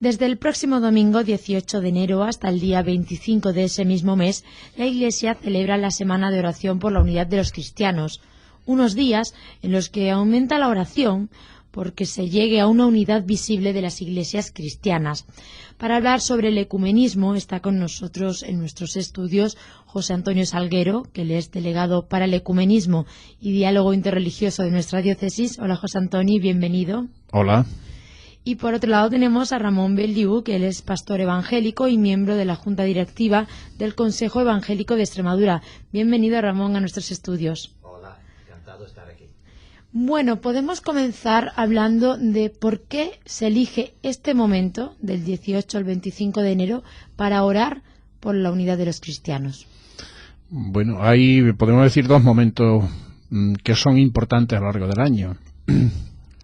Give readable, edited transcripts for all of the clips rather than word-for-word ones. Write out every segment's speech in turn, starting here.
Desde el próximo domingo 18 de enero hasta el día 25 de ese mismo mes, la Iglesia celebra la Semana de Oración por la Unidad de los Cristianos, unos días en los que aumenta la oración porque se llegue a una unidad visible de las iglesias cristianas. Para hablar sobre el ecumenismo está con nosotros en nuestros estudios José Antonio Salguero, que él es delegado para el ecumenismo y diálogo interreligioso de nuestra diócesis. Hola José Antonio, bienvenido. Hola. Y por otro lado tenemos a Ramón Beldiu, que él es pastor evangélico y miembro de la Junta Directiva del Consejo Evangélico de Extremadura. Bienvenido, Ramón, a nuestros estudios. Hola, encantado de estar aquí. Bueno, podemos comenzar hablando de por qué se elige este momento, del 18 al 25 de enero, para orar por la unidad de los cristianos. Bueno, hay, podemos decir, dos momentos que son importantes a lo largo del año.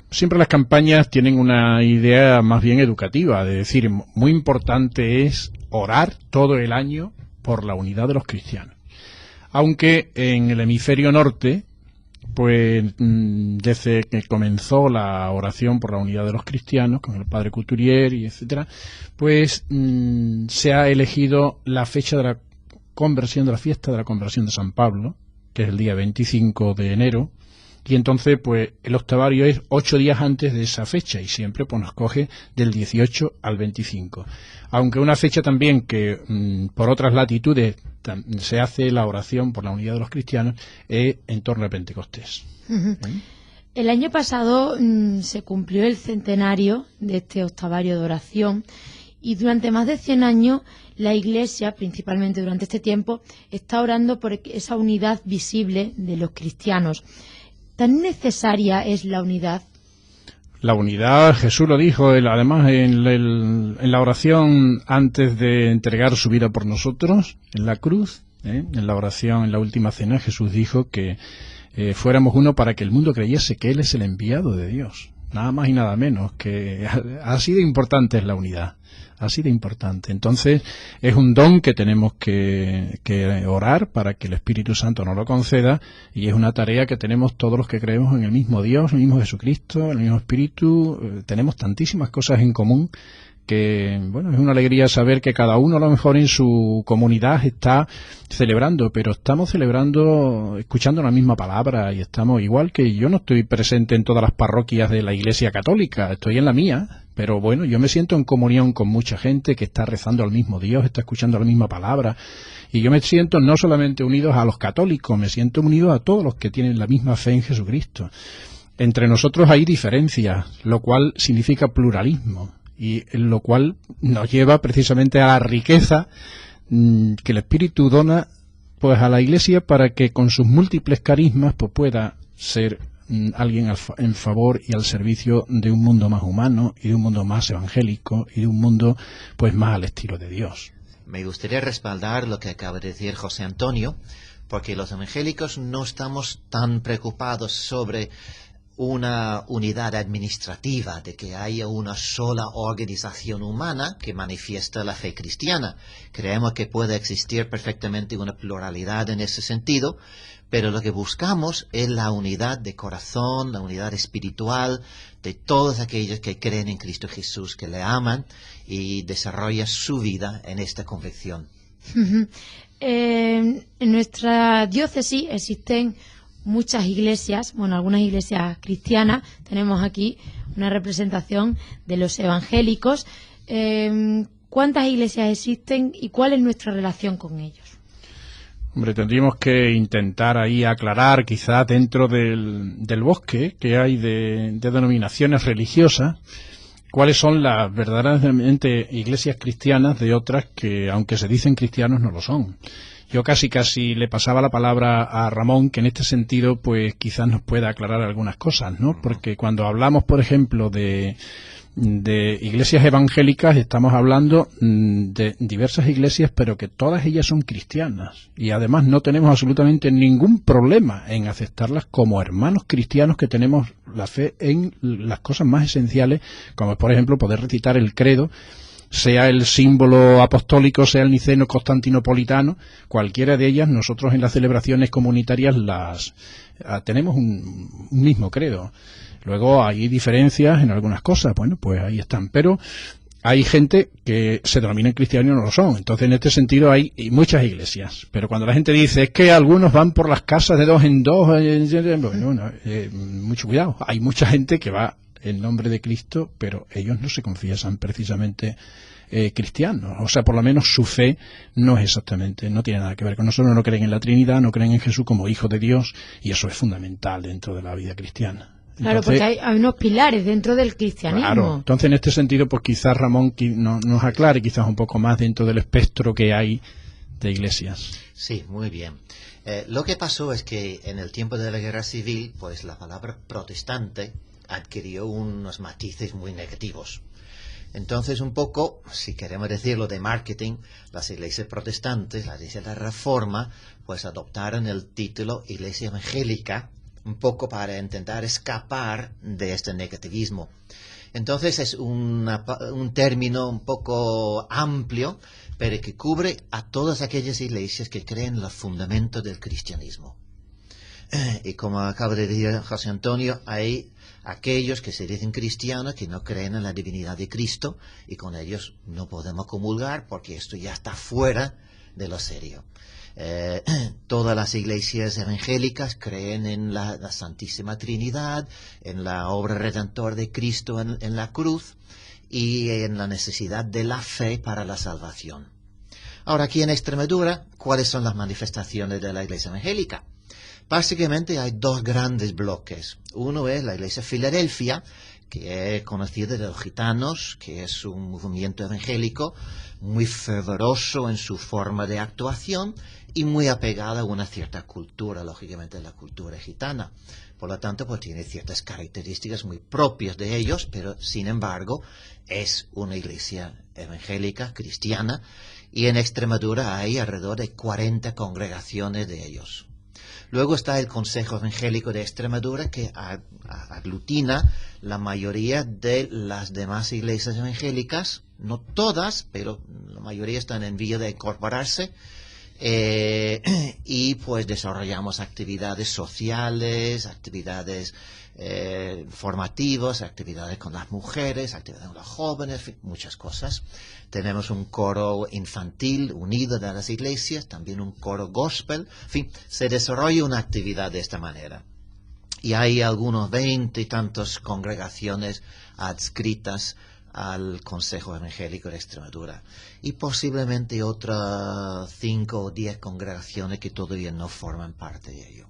Siempre las campañas tienen una idea más bien educativa, de decir, muy importante es orar todo el año por la unidad de los cristianos. Aunque en el hemisferio norte, pues desde que comenzó la oración por la unidad de los cristianos, con el padre Couturier y etcétera, pues se ha elegido la fecha de la conversión, de la fiesta de la conversión de San Pablo, que es el día 25 de enero, y entonces pues el octavario es 8 días antes de esa fecha y siempre pues nos coge del 18 al 25. Aunque una fecha también que por otras latitudes se hace la oración por la unidad de los cristianos es en torno a Pentecostés. El año pasado se cumplió el centenario de este octavario de oración y durante más de 100 años la Iglesia, principalmente durante este tiempo, está orando por esa unidad visible de los cristianos. ¿Tan necesaria es la unidad? La unidad, Jesús lo dijo, además en la oración antes de entregar su vida por nosotros, en la cruz, en la oración, en la última cena, Jesús dijo que fuéramos uno para que el mundo creyese que Él es el enviado de Dios. Nada más y nada menos, que así de importante es la unidad, así de importante. Entonces, es un don que tenemos que orar para que el Espíritu Santo nos lo conceda, y es una tarea que tenemos todos los que creemos en el mismo Dios, el mismo Jesucristo, el mismo Espíritu. Tenemos tantísimas cosas en común que, bueno, es una alegría saber que cada uno a lo mejor en su comunidad está celebrando, pero estamos celebrando, escuchando la misma palabra, y estamos igual que yo no estoy presente en todas las parroquias de la Iglesia Católica, estoy en la mía, pero bueno, yo me siento en comunión con mucha gente que está rezando al mismo Dios, está escuchando la misma palabra, y yo me siento no solamente unidos a los católicos, me siento unido a todos los que tienen la misma fe en Jesucristo. Entre nosotros hay diferencias, lo cual significa pluralismo, y lo cual nos lleva precisamente a la riqueza que el Espíritu dona pues a la Iglesia para que con sus múltiples carismas pues pueda ser alguien en favor y al servicio de un mundo más humano y de un mundo más evangélico y de un mundo pues más al estilo de Dios. Me gustaría respaldar lo que acaba de decir José Antonio, porque los evangélicos no estamos tan preocupados sobre una unidad administrativa, de que haya una sola organización humana que manifiesta la fe cristiana. Creemos que puede existir perfectamente una pluralidad en ese sentido, pero lo que buscamos es la unidad de corazón, la unidad espiritual de todos aquellos que creen en Cristo Jesús, que le aman y desarrollan su vida en esta convicción. En nuestra diócesis existen muchas iglesias, bueno, algunas iglesias cristianas. Tenemos aquí una representación de los evangélicos. ¿Cuántas iglesias existen y cuál es nuestra relación con ellos? Hombre, tendríamos que intentar ahí aclarar, quizás dentro del bosque que hay de denominaciones religiosas, cuáles son las verdaderamente iglesias cristianas de otras que, aunque se dicen cristianos, no lo son. Yo casi le pasaba la palabra a Ramón, que en este sentido pues quizás nos pueda aclarar algunas cosas, ¿no? Porque cuando hablamos, por ejemplo, de iglesias evangélicas, estamos hablando de diversas iglesias, pero que todas ellas son cristianas, y además no tenemos absolutamente ningún problema en aceptarlas como hermanos cristianos que tenemos la fe en las cosas más esenciales, como por ejemplo poder recitar el credo, sea el símbolo apostólico, sea el niceno constantinopolitano, cualquiera de ellas, nosotros en las celebraciones comunitarias tenemos un mismo credo. Luego hay diferencias en algunas cosas, bueno, pues ahí están, pero hay gente que se denominan cristianos y no lo son. Entonces, en este sentido hay muchas iglesias. Pero cuando la gente dice es que algunos van por las casas de dos en dos, bueno, mucho cuidado. Hay mucha gente que va en nombre de Cristo, pero ellos no se confiesan precisamente cristianos. O sea, por lo menos su fe no es exactamente, no tiene nada que ver con nosotros. No creen en la Trinidad, no creen en Jesús como Hijo de Dios, y eso es fundamental dentro de la vida cristiana. Claro, Entonces, porque hay unos pilares dentro del cristianismo. Claro, entonces en este sentido, pues quizás Ramón nos aclare quizás un poco más dentro del espectro que hay de iglesias. Sí, muy bien. Lo que pasó es que en el tiempo de la Guerra Civil, pues la palabra protestante adquirió unos matices muy negativos. Entonces, un poco, si queremos decirlo de marketing, las iglesias protestantes, las iglesias de la Reforma, pues adoptaron el título Iglesia Evangélica, un poco para intentar escapar de este negativismo. Entonces es un término un poco amplio, pero que cubre a todas aquellas iglesias que creen en los fundamentos del cristianismo. Y como acaba de decir José Antonio, hay aquellos que se dicen cristianos que no creen en la divinidad de Cristo, y con ellos no podemos comulgar porque esto ya está fuera de lo serio. Todas las iglesias evangélicas creen en la Santísima Trinidad, en la obra redentora de Cristo en la cruz y en la necesidad de la fe para la salvación. Ahora, aquí en Extremadura, ¿cuáles son las manifestaciones de la iglesia evangélica? Básicamente hay dos grandes bloques. Uno es la iglesia Filadelfia, que es conocida de los gitanos, que es un movimiento evangélico muy fervoroso en su forma de actuación y muy apegada a una cierta cultura, lógicamente la cultura gitana. Por lo tanto, pues tiene ciertas características muy propias de ellos, pero sin embargo es una iglesia evangélica, cristiana, y en Extremadura hay alrededor de 40 congregaciones de ellos. Luego está el Consejo Evangélico de Extremadura, que aglutina la mayoría de las demás iglesias evangélicas, no todas, pero la mayoría están en vía de incorporarse, y pues desarrollamos actividades sociales, actividades formativas, actividades con las mujeres, actividades con los jóvenes, muchas cosas. Tenemos un coro infantil unido de las iglesias, también un coro gospel, en fin, se desarrolla una actividad de esta manera. Y hay algunos 20 y tantas congregaciones adscritas al Consejo Evangélico de Extremadura, y posiblemente otras 5 o 10 congregaciones que todavía no forman parte de ello.